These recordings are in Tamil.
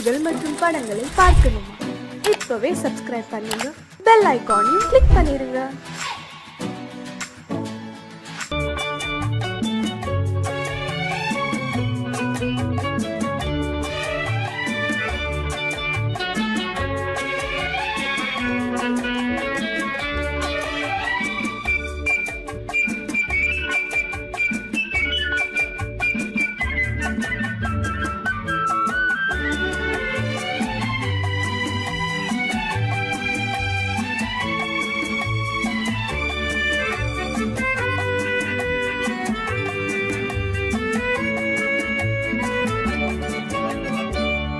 செய்திகள் மற்றும் படங்களை பார்க்கணுமா? இப்பவே சப்ஸ்கிரைப் பண்ணுங்க, பெல் ஐகானையும் கிளிக் பண்ணிருங்க.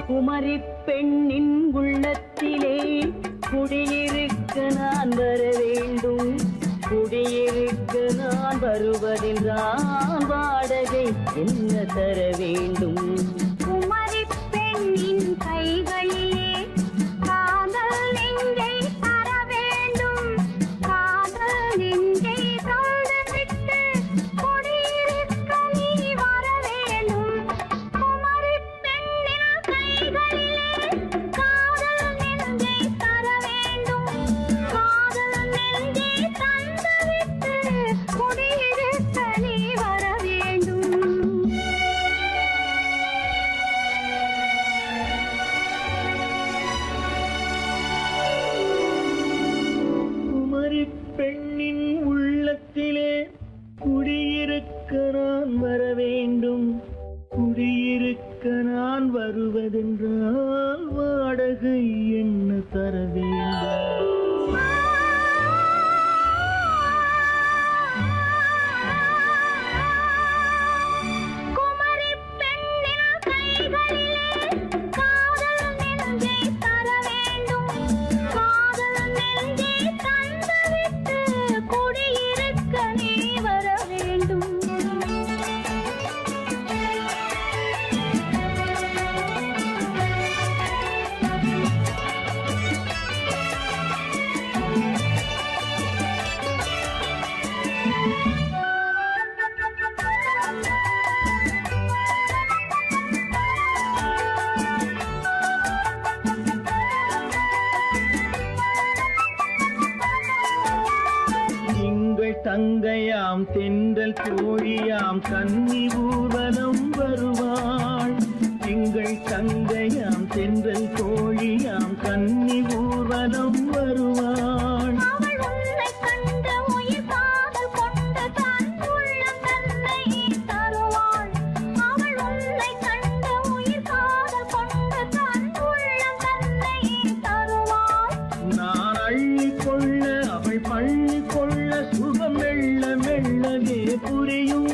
குமரி பெண்ணின் உள்ளத்திலே குடியிருக்க நான் வர வேண்டும். குடியிருக்க நான் வருவதென்றால் வாடகை என்ன தர வேண்டும்? குமரி பெண்ணின் கைகளிலே காதல் நெஞ்சை தர வேண்டும். காதல் நெஞ்சை தந்துவிட்டு குடியிருக்க நீ வர வேண்டும். குமரி பெண்ணின் கைகளிலே காதல் நெஞ்சை தர வேண்டும். காதல் நெஞ்சை தந்துவிட்டு குடியிருக்க நீ வர வேண்டும். குமரி பெண்ணின் உள்ளத்திலே குடியிருக்க நான் வர வேண்டும். குடியிருக்க நான் வருவதென்றால் வாடகை என்ன தர வேண்டும்? குமரி பெண்ணின் கைகளிலே காதல் நெஞ்சை தர வேண்டும். காதல் நெஞ்சை தந்துவிட்டு குடியிருக்க நீ வர வேண்டும். திங்கள் தங்கையாம் தென்றல் தோழியாம் கன்னி ஊர்வலம் வருவாள். திங்கள் தங்கையாம் தென்றல் தோழியாம் கன்னி ஊர்வலம் வருவாள். அவள் உன்னை கண்டு உயிர் காதல் கொண்டு தன் உள்ளம் தன்னை தருவாள். அவள் உன்னை கண்டு உயிர் காதல் கொண்டு தன் உள்ளம் தன்னை தருவாள். நான் அள்ளி கொள்ள அவள் பள்ளி கொள்ள சுகம் மெல்ல மெல்லவே புரியும்.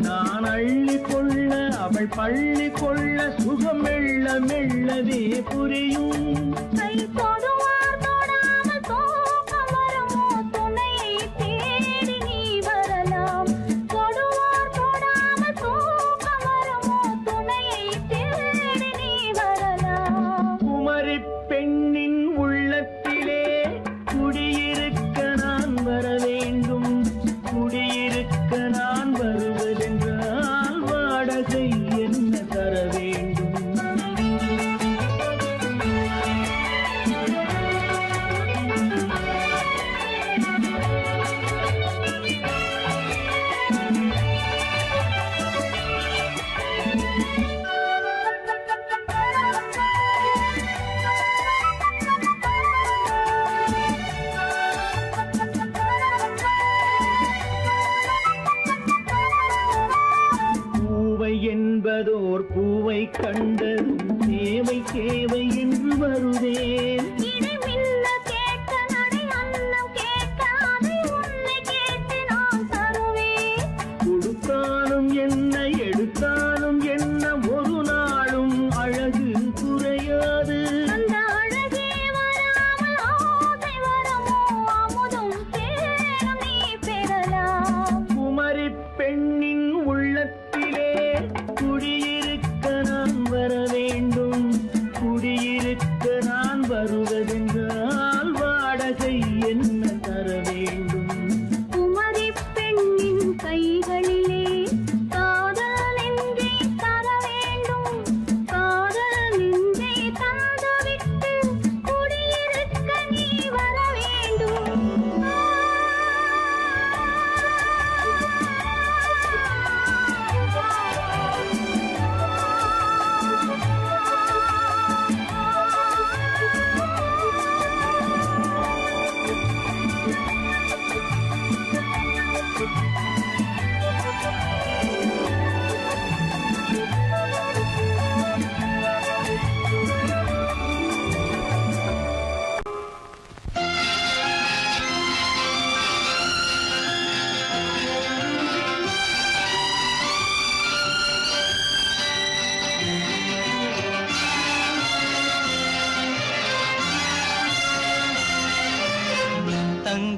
நான் அள்ளி கொள்ள அவள் பள்ளி கொள்ள சுகம் மெல்ல மெல்லவே புரியும். கை தொடுவார் தொடாமல் தூக்கம் வருமோ? துணையை தேடி நீ வரலாம். தொடுவார் தொடாமல் தூக்கம் வருமோ? துணையை தேடி நீ வரலாம். குமரி பெண்ணின் உள்ளத்திலே குடியிருக்க நான் வர வேண்டும். குடியிருக்க நான் வருவதென்றால் வாடகை என்ன தர வேண்டும்? பூவை என்பதோர் பூவை கண்டதும் தேவை தேவை என்று வருவேன். இடி மின்ன கேட்க நடை அன்னம் கேட்க அதை உன்னை கேட்டு நான் தருவேன். கொடுத்தாலும் என்ன எடுத்தாலும் என்ன ஒரு நாளும் அழகு குறையாது. அந்த அழகே வராமல் ஆசை வரமோ? அமுதும் தேனும் நீ பெறலாம். குமரி பெண்ணின் உள்ளத்திலே குடியிருக்க நான் வர வேண்டும். குடியிருக்க நான் வருவதென்று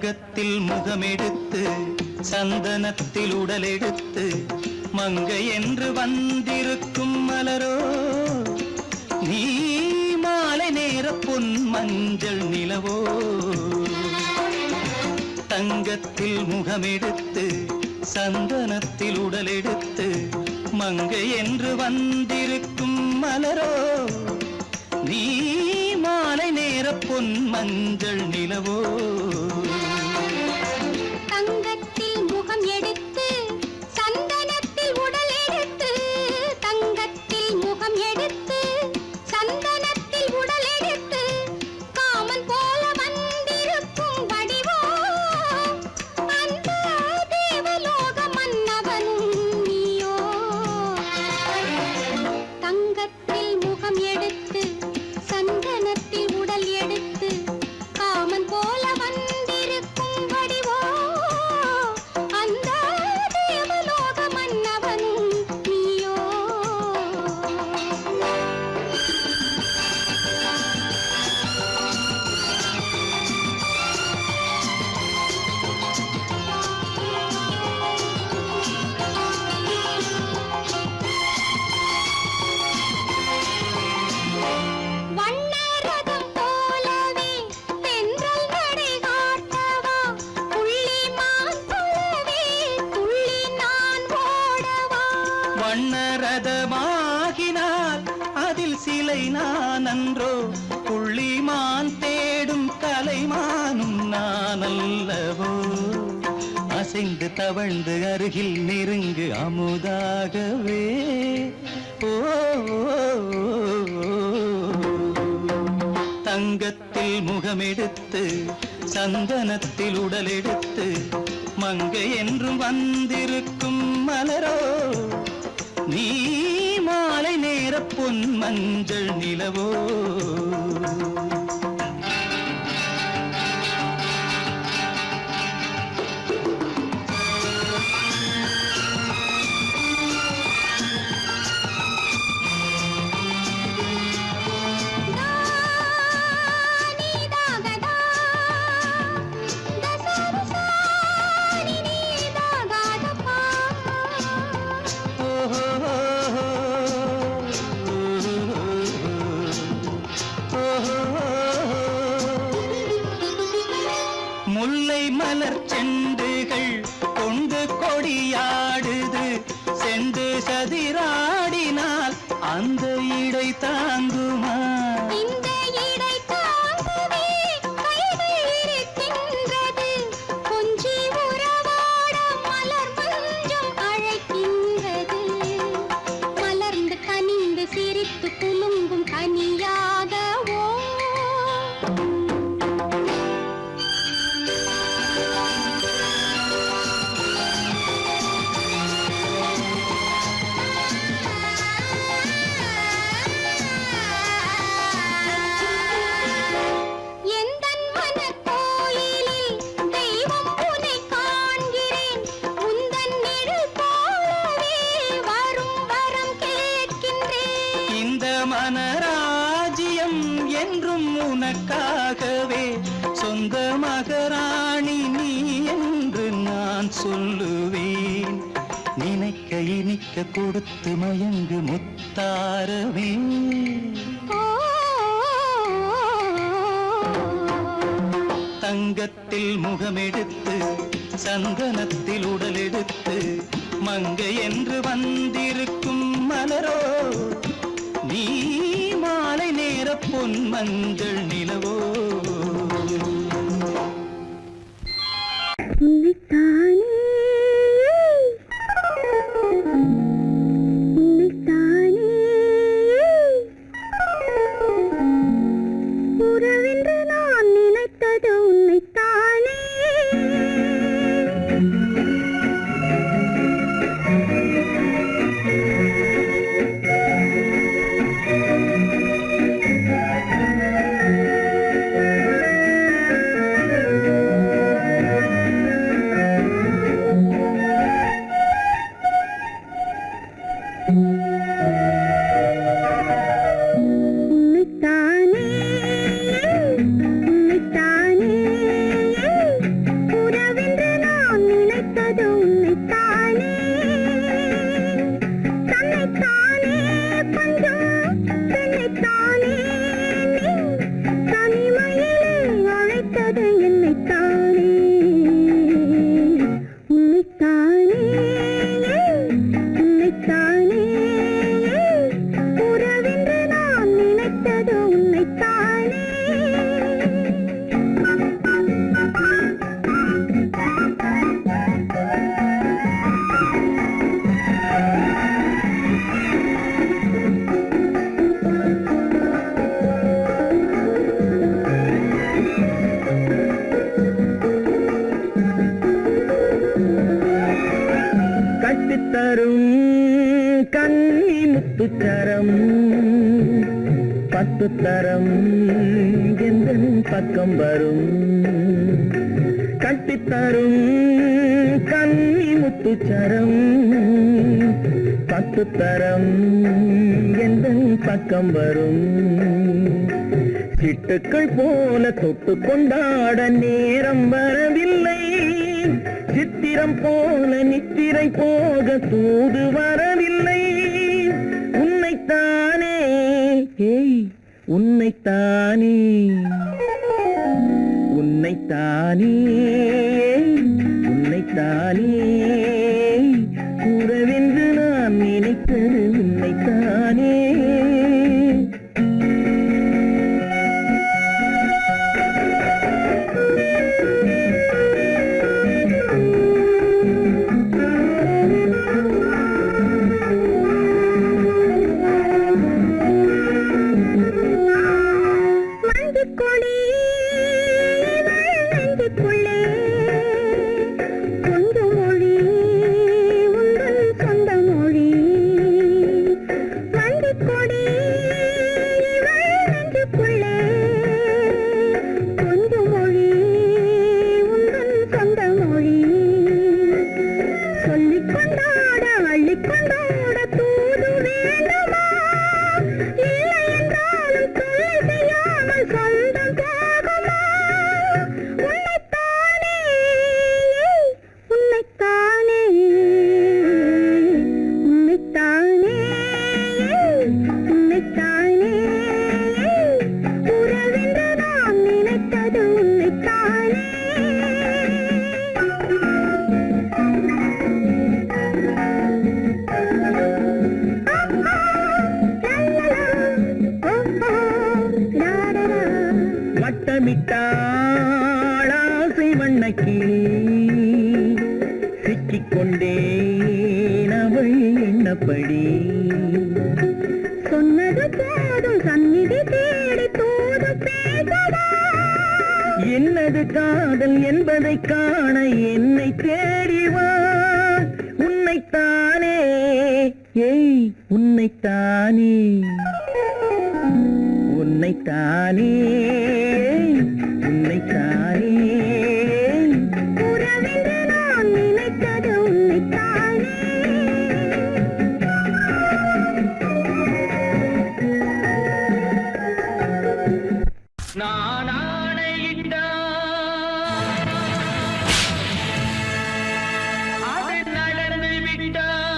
தங்கத்தில் முகமெடுத்து சந்தனத்தில் உடலெடுத்து மங்கை என்று வந்திருக்கும் மலரோ நீ மாலை நேர பொன் மஞ்சள் நிலவோ தங்கத்தில் முகமெடுத்து சந்தனத்தில் உடலெடுத்து மங்கை என்று வந்திருக்கும் மலரோ நீ மாலை நேர பொன் மஞ்சள் நிலவோ தங்கத்தில் முகம் எடுத்து சந்தனத்தில் உடல் எடுத்து தங்கத்தில் முகம் எடுத்து சந்தனத்தில் உடல் எடுத்து காமன் போல வந்திருக்கும் வடிவோ அந்த தேவலோக மன்னவனும் நீயோ தங்கத்தில் முகம் எடுத்து சந்தனத்தில் உடல் எடுத்து காமன் போல வந்திருக்கும் வடிவோ அந்த தேவலோக மன்னவனும் நீயோ வண்ணரதம் போலவே தென்றல் நடை காட்டவா புள்ளிமான் போலவே துள்ளி நான் ஓடவா வண்ணரதமாகினால் அதில் சிலை நான் அன்றோ புள்ளிமான் தேடும் கலைமானும் நான் அல்லவோ அசைந்து தவழ்ந்து அருகில் நெருங்கு அமுதாகவே ஓ தங்கத்தில் முகமெடுத்து சந்தனத்தில் உடலெடுத்து மங்கை என்றும் வந்திருக்கும் மலரோ நீ மாலை நேர பொன் மஞ்சள் நிலவோ முல்லை மலர் செண்டுகள் கொண்டு கொடியாடுது செண்டு சதிராடினால் அந்த இடை தாங்குமா இந்த இடை தாங்கவே கைகள் இருக்கின்றது கொஞ்சி உறவாட மலர் மஞ்சம் அழைக்கின்றது மலர்ந்து கனிந்து சிரித்து குலுங்கும் கனியாகவோ எந்தன் மனக்கோயிலில் தெய்வம் உன்னை காண்கிறேன் உந்தன் நிழல் போலவே வரும் வரம் கேட்கின்றேன் இந்த மனராஜ்யம் என்றும் உனக்காகவே சொந்த மகராணி நீ என்று நான் சொல்லுவேன் நினைக்க இனிக்க கொடுத்து மயங்கு முத்தாரவே தங்கத்தில் முகமெடுத்து சந்தனத்தில் உடலெடுத்து மங்கை என்று வந்திருக்கும் மலரோ நீ மாலை நேர பொன் மஞ்சள் நிலவோ உறவென்று நான் நினைத்தது உன்னைத்தானே முத்துச்சரம் 10 தரம் எந்தன் பக்கம் வரும் கட்டித்தரும் கன்னி முத்துச்சரம் 10 தரம் எந்தன் பக்கம் வரும் சிட்டுக்கள் போல தொட்டு கொண்டாட நேரம் வரவில்லை சித்திரம் போல நித்திரை போக தூது வரவில்லை உன்னைத்தானே ஏய் உன்னைத்தானே உன்னைத்தானே உன்னைத்தானே கூறவென்று நான் நினைத்தது உன்னைத்தானே வட்டமிட்டாளாசை வண்ணக்கிளி சிக்கிக்கொண்டேன் அவள் எண்ணப்படி சொன்னது போதும் சந்நிதி தேடி தூது பேசவா என்னது காதல் என்பதை காண என்னை தேடிவா உன்னைத்தானே ஏய் உன்னைத்தானே உன்னைத்தானே உன்னைத்தானே உறவென்று நான் நினைத்தது உன்னைத்தானே நான் ஆணையிட்டால் அது நடந்து விட்டால்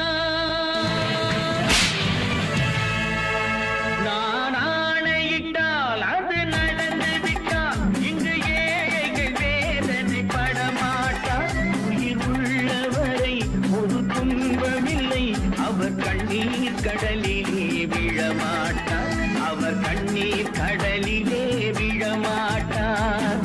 நான் ஆணையிட்டால் அது நடந்து விட்டால் இங்கு ஏழைகள் வேதனை படமாட்டார் உயிர் உள்ளவரை ஒரு துன்பமில்லை அவர் கண்ணீர் கடலிலே விழமாட்டார் அவர் கண்ணீர் கடலிலே விழமாட்டார்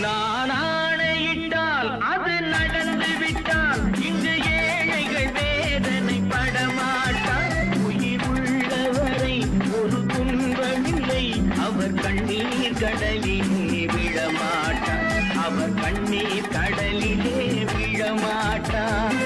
நான் ஆணையிட்டால் அது நடந்து விட்டால் இங்கு ஏழைகள் வேதனை படமாட்டார் உயிர் உள்ளவரை ஒரு துன்பமில்லை அவர் கண்ணீர் கடலிலே விழமாட்டார் அவர் கண்ணீர் கடலிலே விழமாட்டார்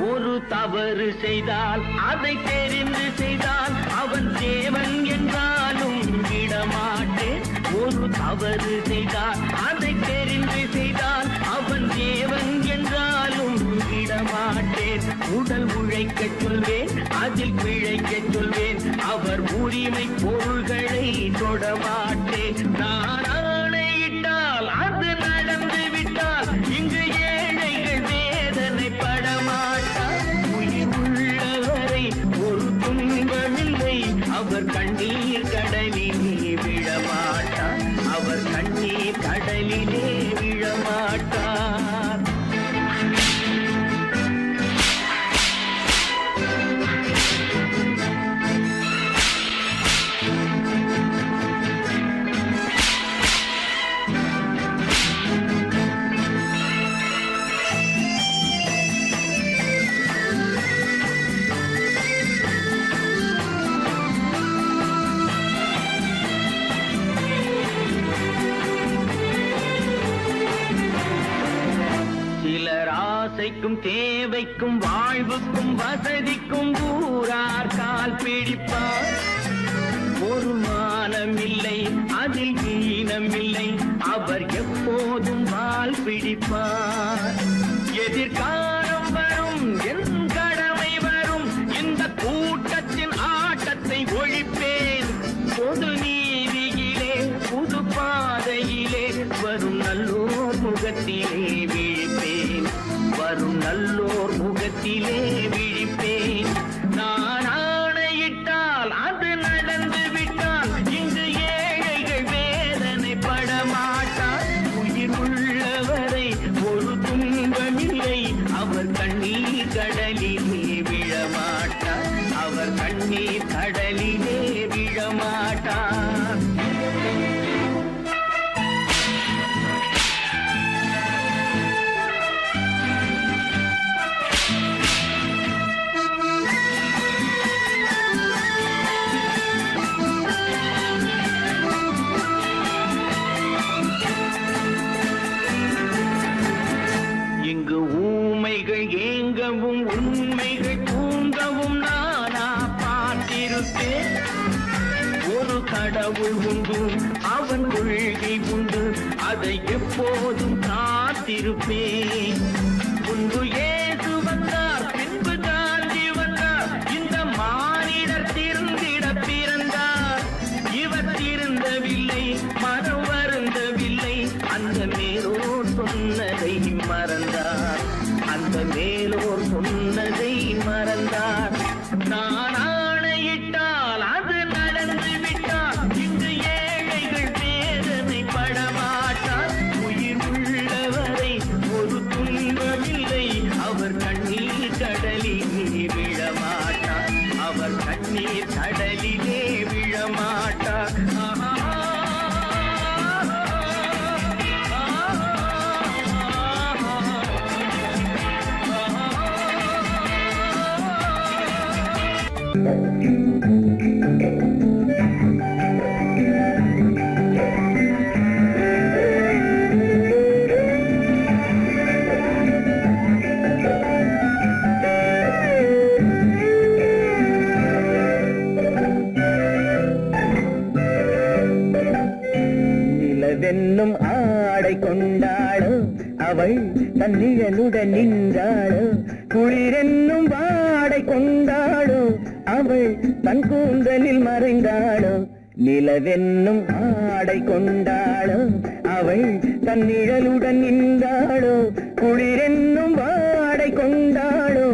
ஒரு தவறு செய்தால் அதை தெரிந்து செய்தால் அவன் தேவன் என்றாலும் விடமாட்டேன் ஒரு தவறு செய்தால் அதை தெரிந்து செய்தால் அவன் தேவன் என்றாலும் விடமாட்டேன் உடல் உழைக்கச் சொல்வேன் அதில் பிழைக்கச் சொல்வேன் அவர் உரிமை பொருள்களை தொடமாட்டேன் நான் ஆணையிட்டால் அது நடந்து விட்டால் இங்கு ஏழைகள் வேதனை படமாட்டார் உயிர் உள்ளவரை ஒரு துன்பமில்லை அவர் கண்ணீர் கடலிலே விழமாட்டார் அவர் கண்ணீர் கடலிலே விழமாட்டார் ஏழைக்கும் தேவைக்கும் வாழ்வுக்கும் வசதிக்கும் ஊரார் கால் பிடிப்பார். ஒரு மானமில்லை அதில் ஈனமில்லை, அவர் எப்போதும் வால் பிடிப்பார். எதிர்காலம் வரும் என் கடமை வரும், இந்த கூட்டத்தின் ஆட்டத்தை ஒழிப்பேன். பொது நீதியிலே புது பாதையிலே வரும் நல்லோர் முகத்திலே விழிப்பேன். வரும் நல்லோர் முகத்திலே விழிப்பேன். நான் ஆணையிட்டால் அது நடந்து விட்டால் இங்கு ஏழைகள் வேதனைப்பட மாட்டார். உயிர் உள்ளவரை ஒரு துன்பமில்லை, அவர் கண்ணீர் கடலிலே விழமாட்டார். அவர் கண்ணீர் கடலிலே விழமாட்டார். இங்கு ஊமைகள் ஏங்கவும் உண்மைகள் தூங்கவும் நானா பார்த்திருப்பேன். ஒரு கடவுள் உண்டு, அவன் கொள்கை உண்டு, அதை எப்போதும் காத்திருப்பேன். முன்பு இயேசு வந்தார், பின்பு காந்தி வந்தார், இந்த மானிடர் திருந்திட பிறந்தார். இவர் திருந்தவில்லை, மனம் வருந்தவில்லை, அந்த மேலோர் சொன்னதை மறந்தார். அந்த மேலோர் சொன்னதை மறந்தார். நான் ஆணையிட்டால் அது நடந்து விட்டால் இங்கு ஏழைகள் வேதனைப்பட மாட்டார். உயிர் உள்ளவரை ஒரு துன்பமில்லை, அவர் கண்ணீர் கடலிலே விழமாட்டார். அவர் கண்ணீர் கடலிலே விழமாட்டார். நிலவென்னும் ஆடை கொண்டாளோ அவள் தன்னிழலுடன் நின்றாளோ. குளிரென்னும் வாடை கொண்டாளோ அவள் தன் கூந்தலில் மறைந்தாளோ. நிலவென்னும் ஆடை கொண்டாளோ அவள் தன்னிழலுடன் நின்றாளோ. குளிரென்னும் வாடை கொண்டாளோ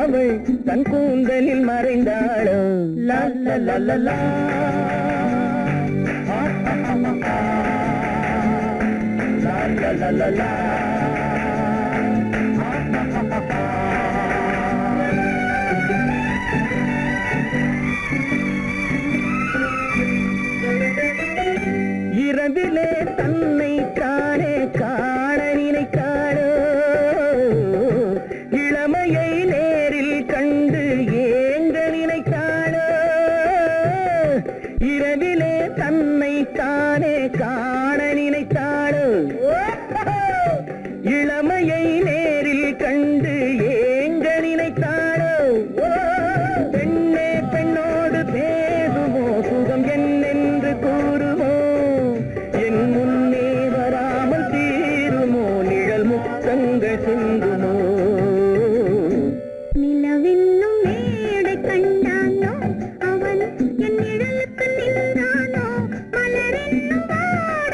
அவள் தன் கூந்தலில் மறைந்தாளோ. லா லா லா லா லா. La la la la. இரவிலே தன்னை காணே காண நினைத்தாளோ. இளமையை நேரில் கண்டு ஏங்க நினைத்தாளோ. இரவிலே தன்னை காணே காண நினைத்தாளோ. இளமையை நேரில் கண்டு ஏங்க நினைத்தாளோ. பெண்ணே பெண்ணோடு பேசுமோ, சுகம் என்னென்று கூறுமோ. என் முன்னே வராமல் தீருமோ, நிழல் முத்தங்கள் சிந்துமோ. நிலவென்னும் மேடை கண்டானோ, அவன் என் நிழலுக்கு நின்றானோ. மலரென்னும் வாடை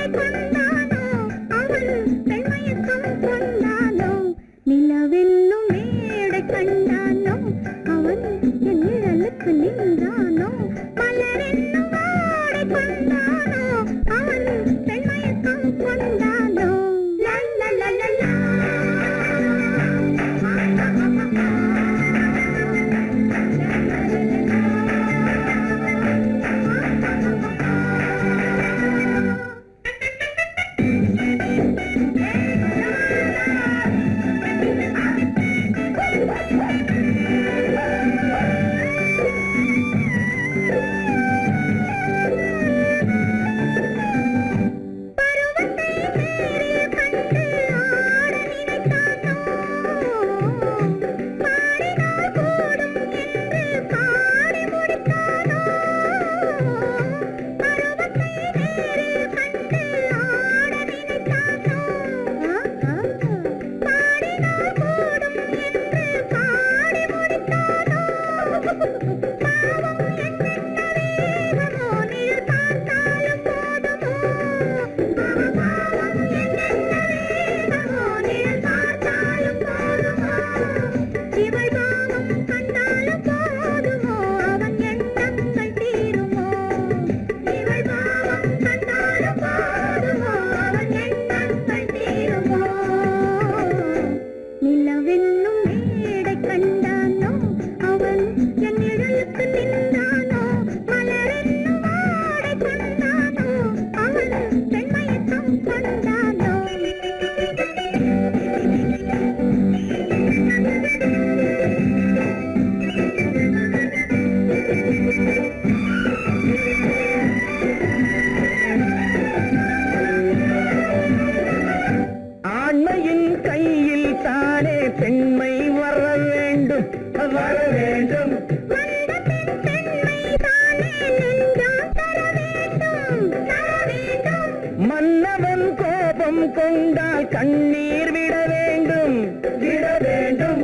மன்னவன் கோபம் கொண்டால் கண்ணீர் விட வேண்டும் விட வேண்டும்.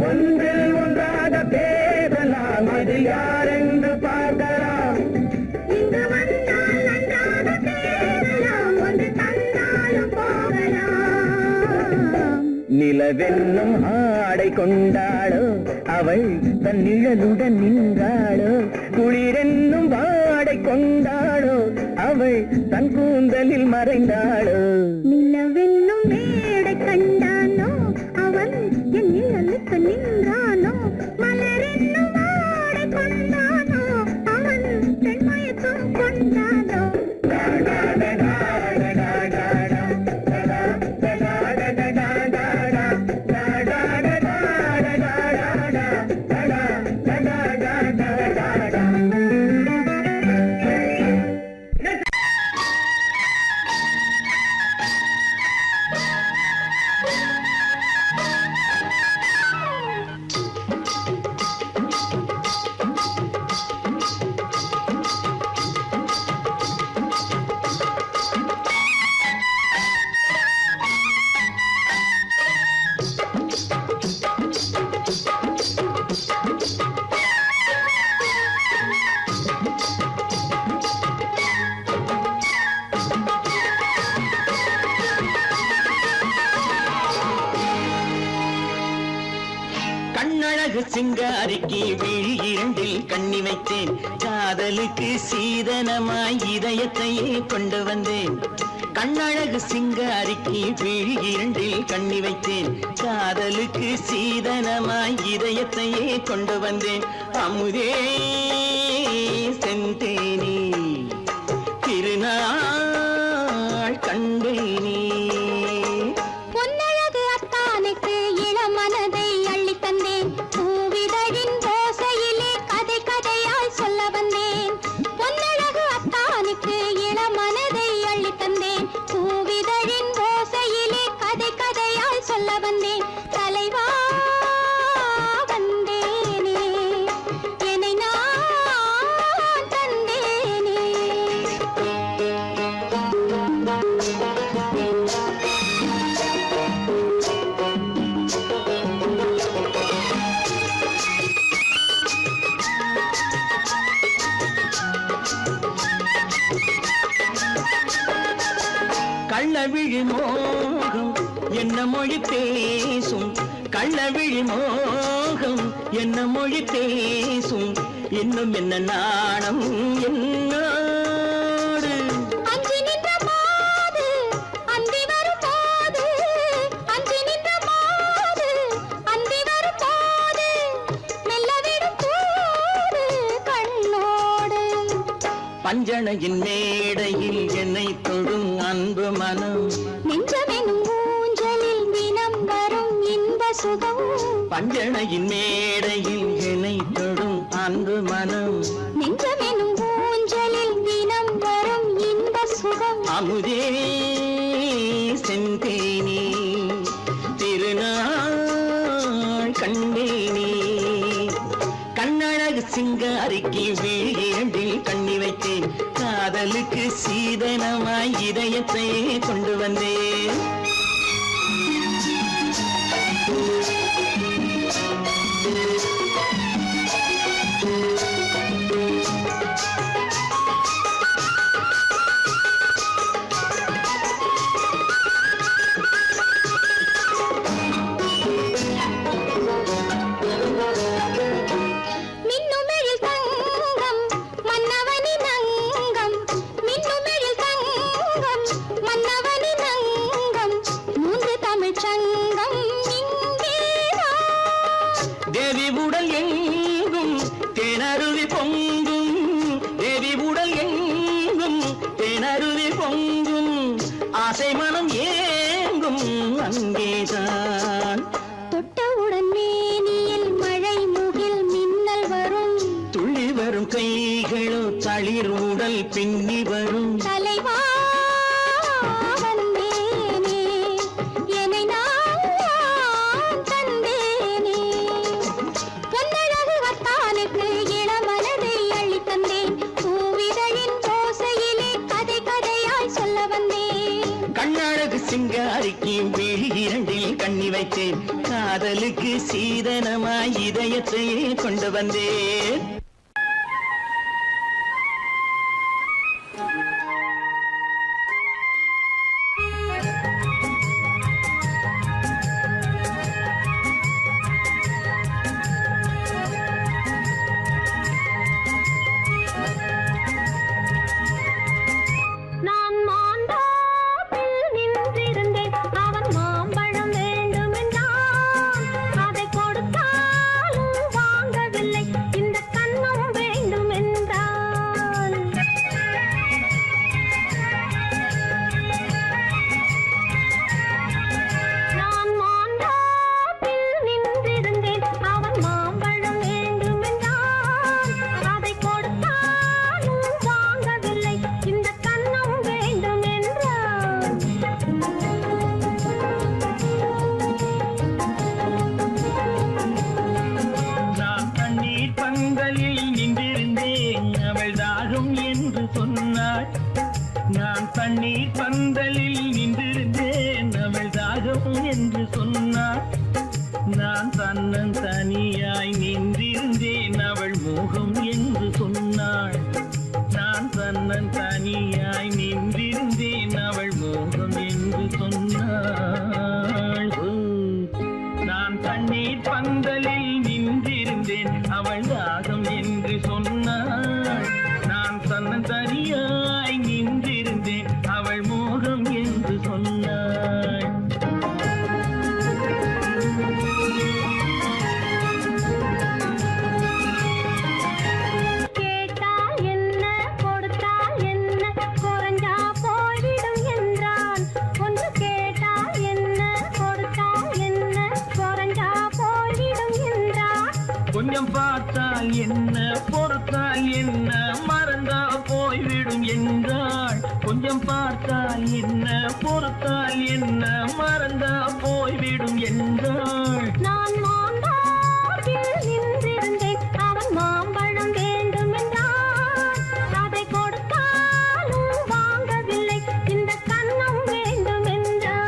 ஒன்றில் ஒன்றாக பேசலாம், அது யாரென்று பார்க்கலாம். இங்கு வந்தால் நன்றாக பேசலாம், ஒன்று தந்தாலும் போகலாம். நிலவென்னும் ஆடை கொண்டாளோ அவள் தன் நிழலுடன் நின்றாளோ, குளிரென்னும் வாடை கொண்டாளோ அவள் தன் கூந்தலில் மறைந்தாளோ. நிலவென்னும் மேடை கண்டானோ அவன் என் நிழலுக்கு நின்றானோ, மலரென்னும் ஆடை கொண்டானோ அவன் பெண்மயக்கம் கொண்டானோ. கண்ணழகு சிங்காரிக்கு விழி இரண்டில் கண்ணி வைத்தேன், காதலுக்கு சீதனமாய் இதயத்தையே கொண்டு வந்தேன். கண்ணழகு சிங்காரிக்கு விழி இரண்டில் கண்ணி வைத்தேன், காதலுக்கு சீதனமாய் இதயத்தையே கொண்டு வந்தேன். அமுதே செந்தேனே திருநாள் கண்டேனே. பொன்னழகு அத்தானுக்கு இளமனதை அள்ளி தந்தேன், பூவிதழின் ஓசையிலே கதை கதையாய் சொல்ல வந்தேன். பொன்னழகு அத்தானுக்கு இளமனதை அள்ளி தந்தேன், பூவிதழின் ஓசையிலே கதை கதையாய் சொல்ல வந்தேன். தலைவா வந்தேனே, என்னை நான் தந்தேனே. கள்ளவிழி மோகம் என்ன மொழி பேசும், கள்ளவிழி மோகம் என்ன மொழி பேசும், இன்னும் என்ன நாணம் என்னோடு. அஞ்சி நின்ற மாது அந்தி வரும் போது, அஞ்சி நின்ற மாது அந்தி வரும் போது, மெல்ல விடும் போது கண்ணோடு. பஞ்சணையின் மேடையில் என்னை தொடும் அன்பு மனம், நெஞ்சமெனும் ஊஞ்சலில் தினம் வரும் இன்ப சுகம். பஞ்சணையின் மேடையில் என்னை தொடும் அன்பு மனம், நெஞ்சமெனும் ஊஞ்சலில் தினம் வரும் இன்ப சுகம். அமுதே செந்தேனே திருநாள் கண்டேனே. கண்ணழகு சிங்காரிக்கு விழி இரண்டில் கண்ணி வைத்தேன், காதலுக்கு சீதனமாய் இதயத்தை கொண்டு வந்தேன். மின்னுமெழில் தங்கம் மன்னவனின் அங்கம், மின்னுமெழில் தங்கம் மன்னவனின் அங்கம், மூன்று தமிழ்ச் சங்கம் இங்கேதான். தேவி உடல் எங்கும் தேனருவி பொங்கும், தேவி உடல் எங்கும் தேனருவி பொங்கும், ஆசை மனம் ஏங்கும் அங்கேதான். தொட்டவுடன் மேனியில் மழை முகில் மின்னல் வரும், துள்ளி வரும் கைகளோ தளிர் உடல் பின்னி வரும். தலைவா வந்தேனே, என்னை நான் தந்தேனே. பொன்னழகு அத்தானுக்கு இளமன நினைச்சேன் காதலுக்கு சீதனமாய் இதயத்தையே கொண்டு வந்தேன் நான் மாந்தாப்பில் நின்றிருந்தேன் அவன் மாம்பழம் வேண்டுமென்றான் அதை கொடுத்தாலும் வாங்கவில்லை இந்த கண்ணம் வேண்டுமென்றான் நான் மாந்தாப்பில் நின்றிருந்தேன் அவன் மாம்பழம் வேண்டுமென்றான் அதை கொடுத்தாலும் வாங்கவில்லை இந்த கண்ணம் வேண்டுமென்றான் நான் தண்ணீர் பந்தலில் நின்றிருந்தேன் அவள் தாகம் என்று சொன்னாள் நான் தண்ணீர் பந்தலில் நின்றிருந்தேன் அவள் தாகம் என்று சொன்னாள் நான் தன்னன் தனியாய் நின்றிருந்தேன் அவள் மோகம் என்று சொன்னாள் நான் தன்னன் தனியாய் நின்றிருந்தேன் அவள் மோகம் என்று சொன்னாள் ஓ, நான் தண்ணீர் பந்தலில் நின்றிருந்தேன் அவள் தாகம் என்று சொன்னாள் நான் தன்னன் தனியாய் நின்றிருந்தேன் அவள் மோகம் என்று சொன்னாள் கேட்டால் என்ன கொடுத்தால் என்ன குறைஞ்சா போய்விடும் என்றான் ஒன்று கேட்டால் என்ன கொடுத்தால் என்ன குறைஞ்சா போய்விடும் என்றான் கொஞ்சம் பார்த்தால் என்ன பொறுத்தால் என்ன மறந்தா போய்விடும் என்றாள் கொஞ்சம் பார்த்தால் என்ன பொறுத்தால் என்ன மறந்தா போய்விடும் என்றாள் நான் மாந்தாப்பில் நின்றிருந்தேன் அவன் மாம்பழம் வேண்டுமென்றான் அதை கொடுத்தாலும் வாங்கவில்லை இந்த கண்ணம் வேண்டுமென்றான்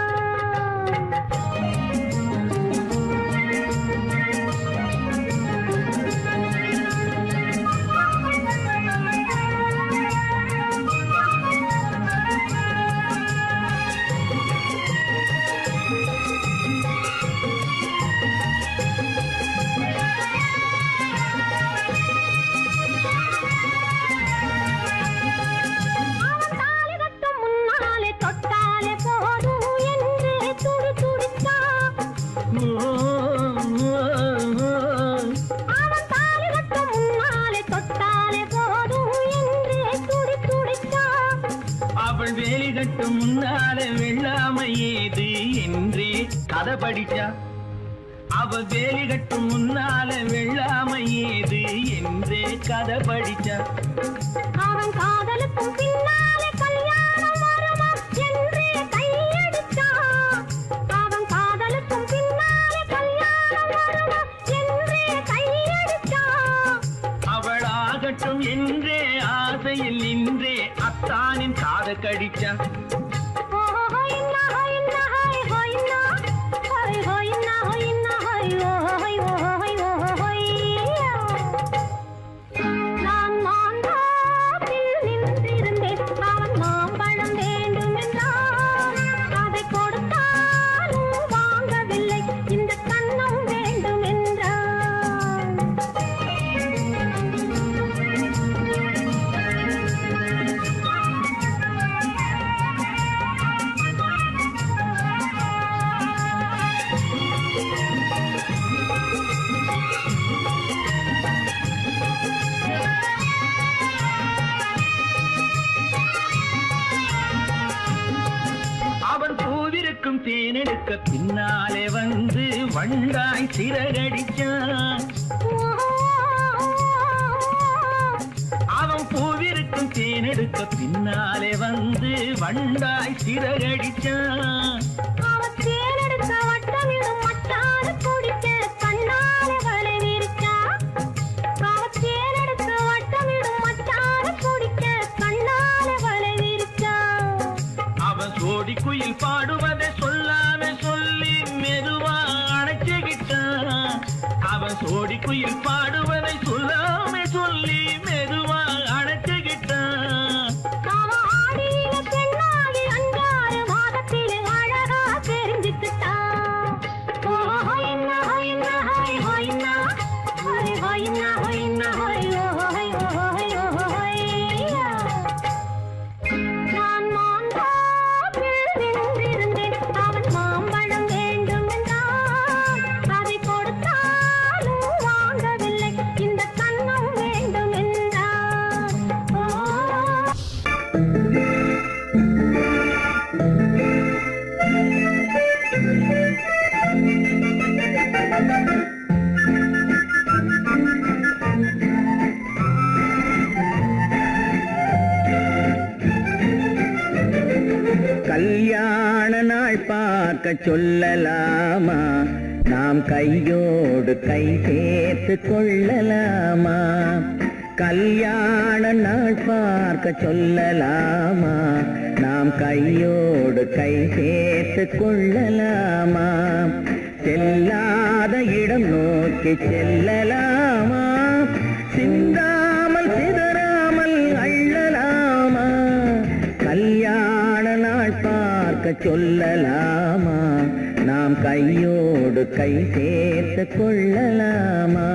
அவன் தாலி கட்டும் முன்னாலே தொட்டாலே போதும் என்று துடி துடித்தான் அவன் தாலி கட்டும் முன்னாலே தொட்டாலே போதும் என்று துடி துடித்தான் அவள் வேலி கட்டும் முன்னால வெள்ளாமை ஏது என்றே கதை படிச்சா அவள் வேலி கட்டும் முன்னால வெள்ளாமை ஏது என்றே கதை படிச்சா அவன் காதலுக்கும் பின்னாலே கல்யாணம் வருமா என்றே கையடித்தான் அவன் காதலுக்கும் பின்னாலே கல்யாணம் வருமா என்றே கையடித்தான் அவள் ஆகட்டும் என்றே ஆசையில் நின்றே அத்தானின் காதை கடிச்சா நான் மாந்தாப்பில் நின்றிருந்தேன் அவன் மாம்பழம் வேண்டுமென்றான் அதை கொடுத்தாலும் வாங்கவில்லை இந்த கண்ணம் வேண்டுமென்றான் அவன் பூவிருக்கும் தேனெடுக்க பின்னாலே வந்து வண்டாய் சிறகடிச்சான் அவன் பூவிருக்கும் தேனெடுக்க பின்னாலே வந்து வண்டாய் சிறகடிச்சான் அவன் தேனெடுக்க வட்டமிடும் மட்டாறு குடிக்க கண்ணாலே வலை விரிச்சா அவன் தேனெடுக்க வட்டமிடும் மட்டாறு குடிக்க கண்ணாலே வலை விரிச்சா அவன் சோடி குயில் பாடுவதை சொல்லாம சொல்லி மெதுவா பார்க்க சொல்லலாமா? நாம் கையோடு கை சேர்த்து கொள்ளலாமா? கல்யாண நாள் பார்க்க சொல்லலாமா? நாம் கையோடு கை சேர்த்து கொள்ளலாமா? செல்லாத இடம் நோக்கி செல்லலாமா? சிந்தாமல் சிதறாமல் அள்ளலாமா? கல்யாண நாள் பார்க்க சொல்லலாமா? நாம் கையோடு கை சேர்த்து கொள்ளலாமா?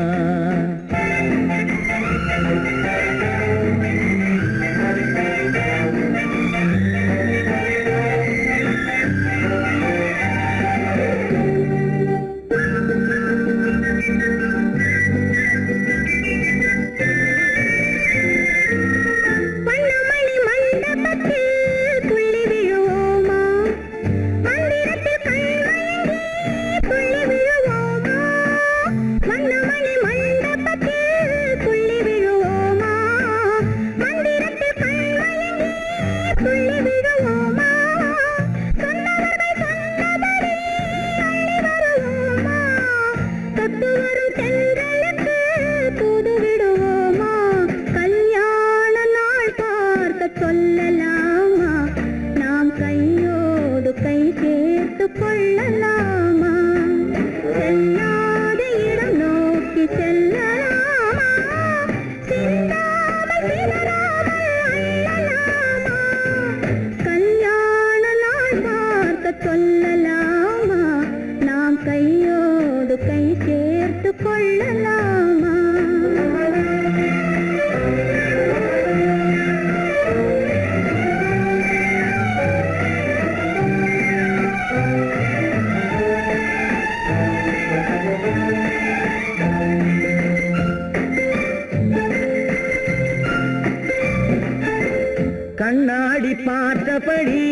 கண்ணாடி பார்த்தபடி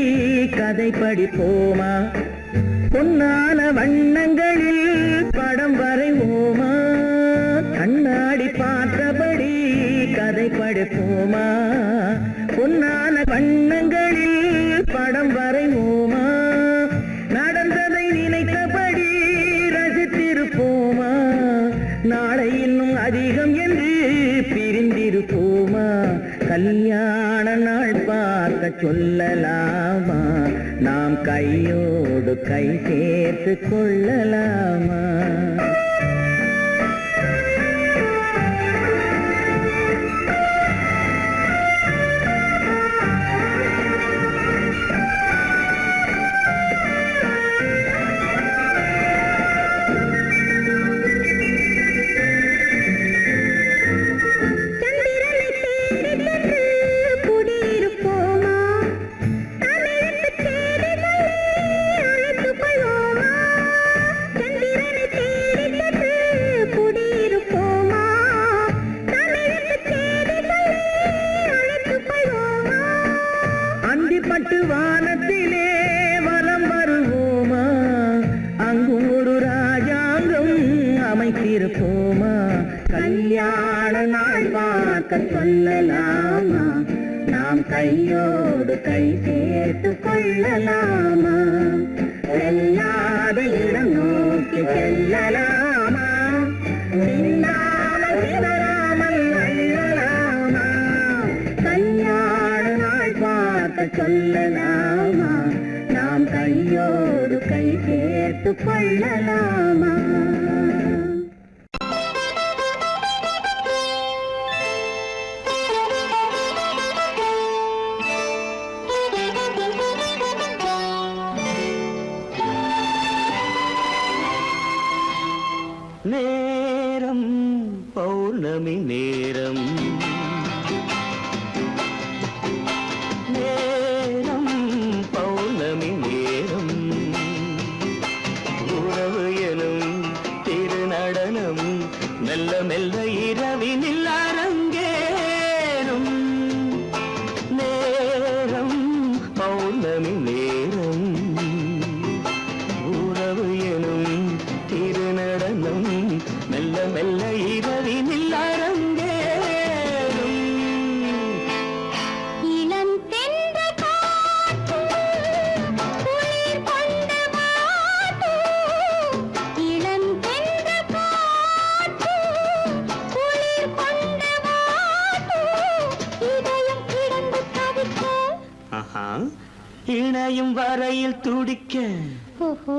கதை படிப்போமா? பொன்னான வண்ணங்களில் படம் வரைவோமா? கண்ணாடி பார்த்தபடி கதை படிப்போமா? பொன்னான வண்ணங்களில் படம் வரைவோமா? நடந்ததை நினைத்தபடி ரசித்திருப்போமா? நாளை இன்னும் அதிகம் என்று பிரிந்திருப்போமா? கல்யாண நாள் பார்க்க சொல்லலாமா? நாம் கையோடு கை சேர்த்து கொள்ளலாமா? பட்டு வானத்திலே வலம் வருவோமா? அங்கும் ஒரு ராஜாங்கம் அமைத்திருப்போமா? கல்யாண நாள் பார்க்க சொல்லலாமா? நாம் கையோடு கை சேர்த்து கொள்ளலாமா? செல்லாத இடம் நோக்கி செல்லலாமா? சிந்தாமல் சிதறாமல் அள்ளலாமா? கல்யாண நாள் பார்க்க சொல்லலாமா? நாம் கையோடு கை சேர்த்து கொள்ளலாமா? நேரம் பௌர்ணமி நேரம், நேரம் பௌர்ணமி நேரம், உறவு எனும் இணையும் வரையில் துடிக்க ஓஹோ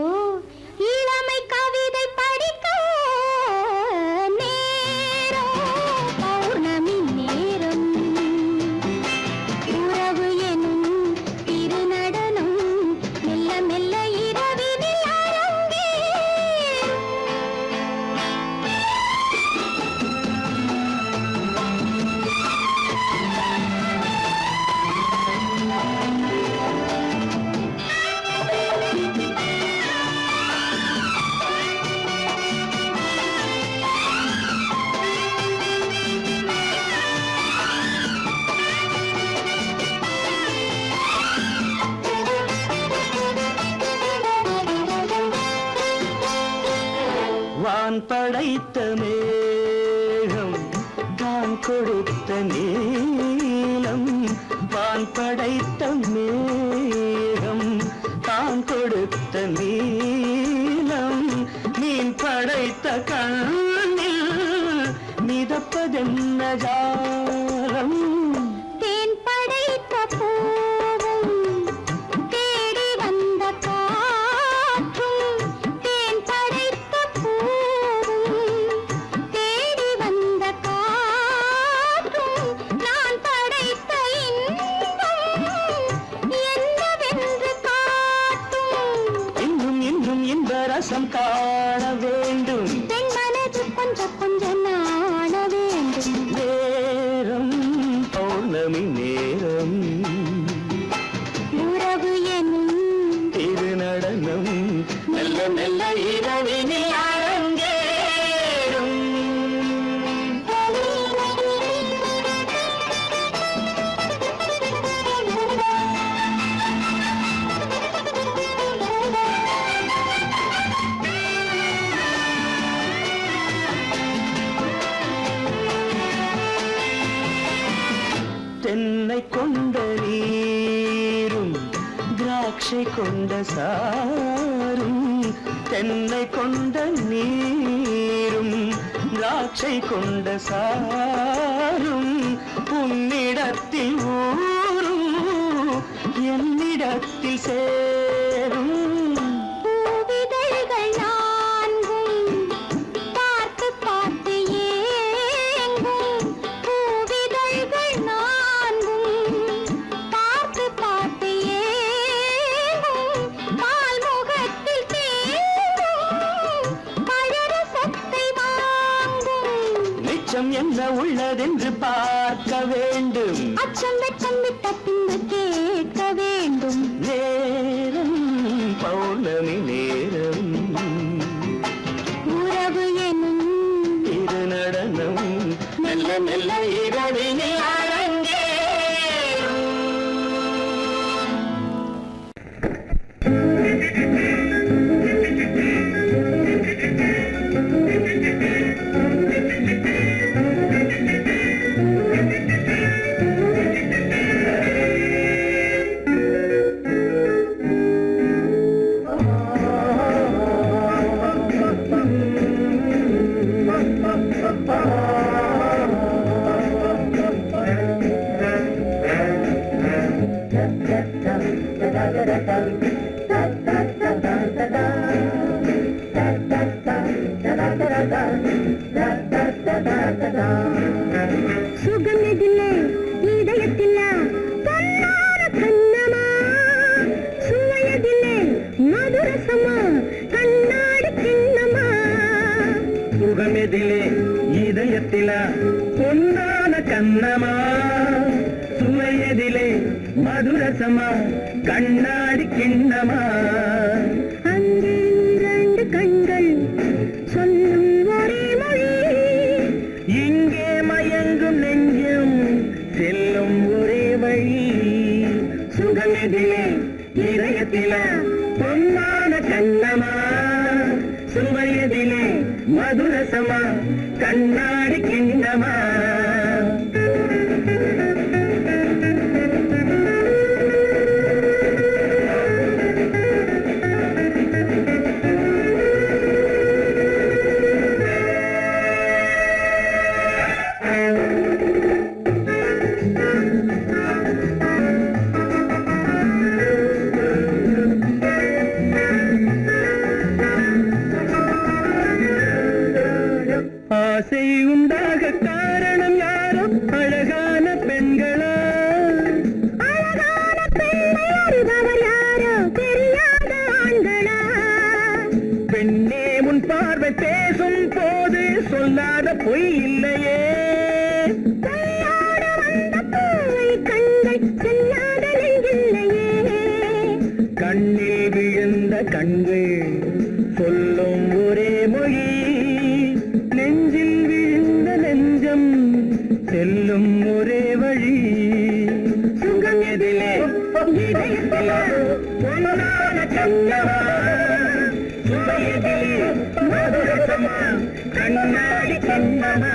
இளமை கவிதை படிக்க நேரம் பௌர்ணமி நேரம் உறவு எனும் திருநடனம் மெல்ல மெல்ல இரவினில் அரங்கேறும். வான் படைத்த மேகம் தான் கொடுத்த நீலம் வான் படைத்த மேகம் தான் கொடுத்த நீலம் மீன் படைத்த கண்ணில் மிதப்பதென்ன ஜாலம் தேன் படைத்த பூவும் தேடி வந்த காற்றும் தேன் படைத்த பூவும் தேடி வந்த காற்றும் நான் படைத்த இன்பம் என்னவென்று காட்டும். இன்னும் இன்னும் இந்த ரசம் காண வேண்டும் பெண் மனது கொஞ்சம் கொஞ்சம் நாண வேண்டும். நேரம் பௌர்ணமி நேரம் உறவு எனும் திருநடனம் மெல்ல மெல்ல இரவினில் அரங்கேறும். தென்னை கொண்ட நீரும் திராட்சை கொண்ட சாரும் தென்னை கொண்ட நீரும் திராட்சை கொண்ட சாரும் உன்னிடத்தில் ஊரும் என்னிடத்தில் சேரும் பூவிதழ்கள் நான்கும் பார்த்து பார்த்து ஏங்கும். பூவிதழ்கள் நான்கும் பார்த்து பார்த்து ஏங்கும். பால்முகத்தில் தேங்கும் பழரசத்தை வாங்கும். நிச்சம் என்ன உள்ளதென்று பார்க்க வேண்டும் அச்சம் வெச்சம் விட்ட பின்பு கேட்க வேண்டும். நேரம் பௌர்ணமி நேரம் உறவு எனும் திருநடனம் மெல்ல மெல்ல இரவினில் அரங்கேறும். சுகமெதில்லை இதயத்தில்ல பொன்னார கண்ணமா சுவையதில்லை மதுரசமா கண்ணாடி கிண்ணமா சுகமெதிலே இதயத்தில பொன்னான கண்ணமா சுவையதிலே மதுரசமா கண்ணாடி கிண்ணமா அங்கே இரண்டு கண்கள் சொல்லும் ஒரே மொழி இங்கே மயங்கும் நெஞ்சம் செல்லும் ஒரே வழி சுகமெதிலே இதயத்தில பொன்னான கண்ணமா சுவையதிலே மதுரசமா கண்ணாடி கிண்ணமா அழகான பெண்களா அழகான பெண்ணை அறிபவர் யாரோ தெரியாத ஆண்களா பெண்ணே உன் பார்வை பேசும் போது சொல்லாத பொய் இல்லையே கையோடு வந்த பூவை கண்கள் செல்லாத நெஞ்சில்லையே கண்ணில் விழுந்த கண்கள் சொல்லும் ஒரே மொழி நெஞ்சில் விழுந்த நெஞ்சம் செல்லும் ஒரே வழி சுகம் எதிலே இதயத்திலே பொன்னான கண்ணவா சுவையதிலே மதுரசமா கண்ணாடி கண்ணமா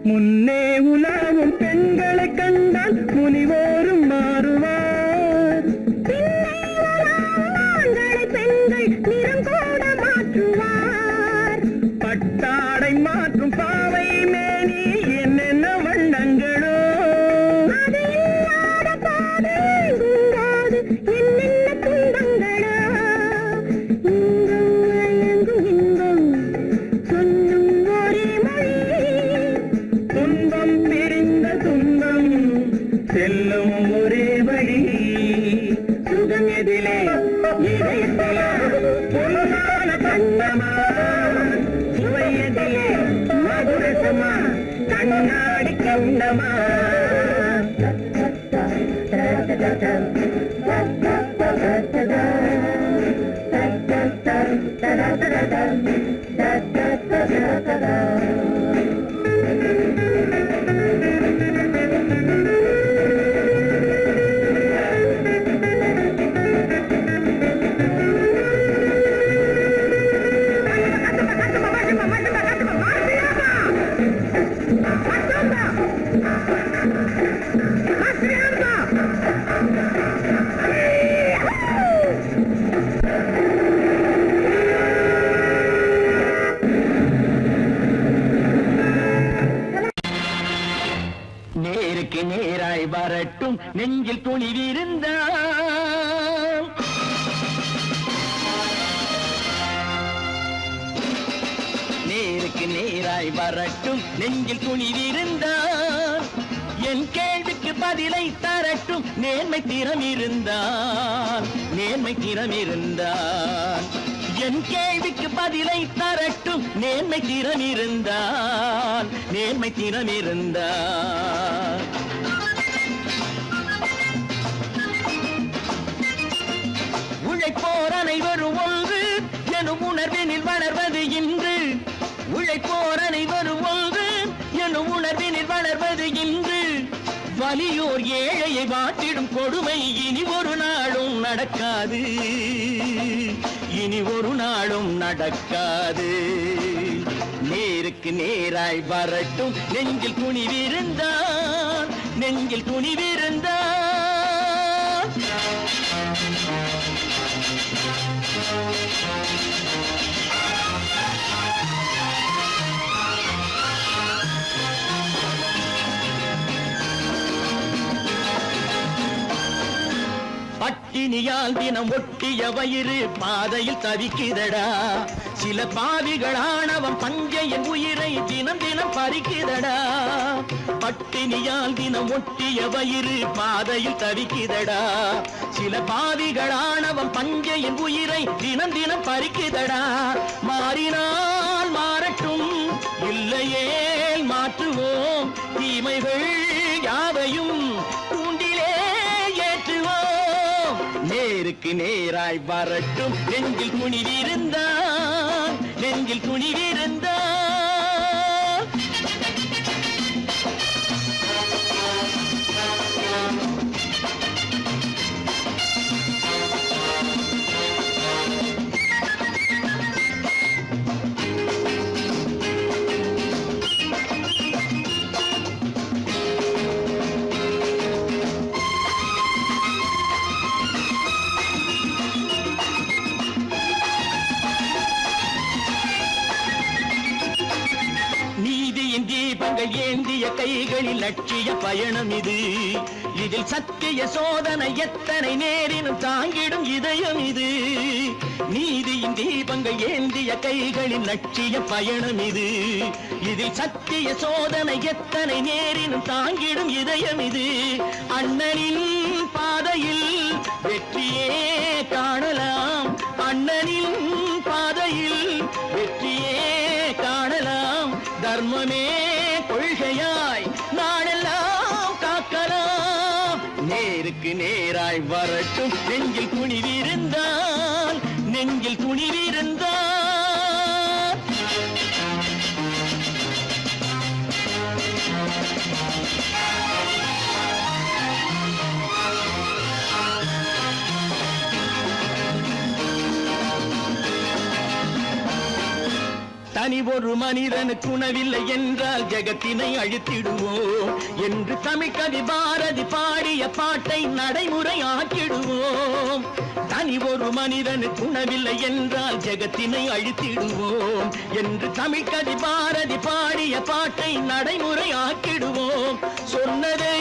முன்னே உலாவும் பெண்களை கண்டால் முனிவோரும் மாறுவார் பின்னை வராமல் ஆண்களை பெண்கள் நிறம் கூட மாற்றுவார் பட்டாடை மாற்றும் பாவை மேனி என்னென்ன வண்ணங்களோ அது இல்லாத பாதை எங்குங்காது என்னென்ன துன்பங்களோ இங்கும் அயங்கும் இன்பம் சொல்லும் ஒரே மொழி துன்பம் பிரிந்த துன்பம் செல்லும் ஒரே வழி சுகம் எதிலே இதயத்திலே பொன்னான கண்ணமா சுவையதிலே மதுரசமா கண்ணாடி கண்ணமா நேருக்கு நேராய் வரட்டும் நெஞ்சில் துணிவிருந்தால் நேருக்கு நேராய் வரட்டும் நெஞ்சில் துணிவிருந்தால் என் கேள்விக்கு பதிலை தரட்டும் நேர்மை திறம் இருந்தால் என் கேள்விக்கு பதிலை தரட்டும் நேர்மை திறம் இருந்தால் உழைப்போர் அனைவரும் ஒன்று எனும் உணர்வினில் வளர்வது இன்று உழைப்போர் அனைவரும் ஒன்று எனும் உணர்வினில் வளர்வது இன்று வலியோர் ஏழையை வாட்டிடும் கொடுமை இனி ஒரு நாளும் நடக்காது நேருக்கு நேராய் வரட்டும் நெஞ்சில் துணிவிருந்தால் பட்டினியால் தினம் ஒட்டிய வயிறு பாதையில் தவிக்குதடா சில பாவிகளானவன் பஞ்சையின் உயிரை தினம் தினம் பறிக்குதடா பட்டினியால் தினம் ஒட்டிய வயிறு பாதையில் தவிக்குதடா சில பாவிகளானவன் பஞ்சையின் உயிரை தினம் தினம் பறிக்குதடா மாறினால் மாறட்டும் இல்லையே மாற்றுவோம் தீமைகள் யாவையும் கூண்டிலே ஏற்றுவோம் நேருக்கு நேராய் வரட்டும் நெஞ்சில் துணிவிருந்தால் கைகளில் லட்சிய பயணம் இது. இதில் சத்திய சோதனை எத்தனை நேரினும் தாங்கிடும் இதயம் இது. நீதியின் தீபங்கள் ஏந்திய கைகளின் லட்சிய பயணம் இது. இதில் சத்திய சோதனை எத்தனை நேரினும் தாங்கிடும் இதயம் இது. அண்ணனின் பாதையில் வெற்றியே காணலாம், அண்ணனின் பாதையில் வெற்றியே காணலாம். தர்மமே கொள்கையாய் நாளெல்லாம் காக்கலாம். நேருக்கு நேராய் வரட்டும் நெஞ்சில் துணிவிருந்தால், நெஞ்சில் துணிவிருந்தால். தனி ஒரு மனிதனுக்கு உணவில்லை என்றால் ஜெகத்தினை அழித்திடுவோம் என்று தமிழ்கவி பாரதி பாடிய பாட்டை நடைமுறையாக்கிடுவோம். தனி ஒரு மனிதனுக்கு உணவில்லை என்றால் ஜெகத்தினை அழித்திடுவோம் என்று தமிழ்கவி பாரதி பாடிய பாட்டை நடைமுறையாக்கிடுவோம். சொன்னதே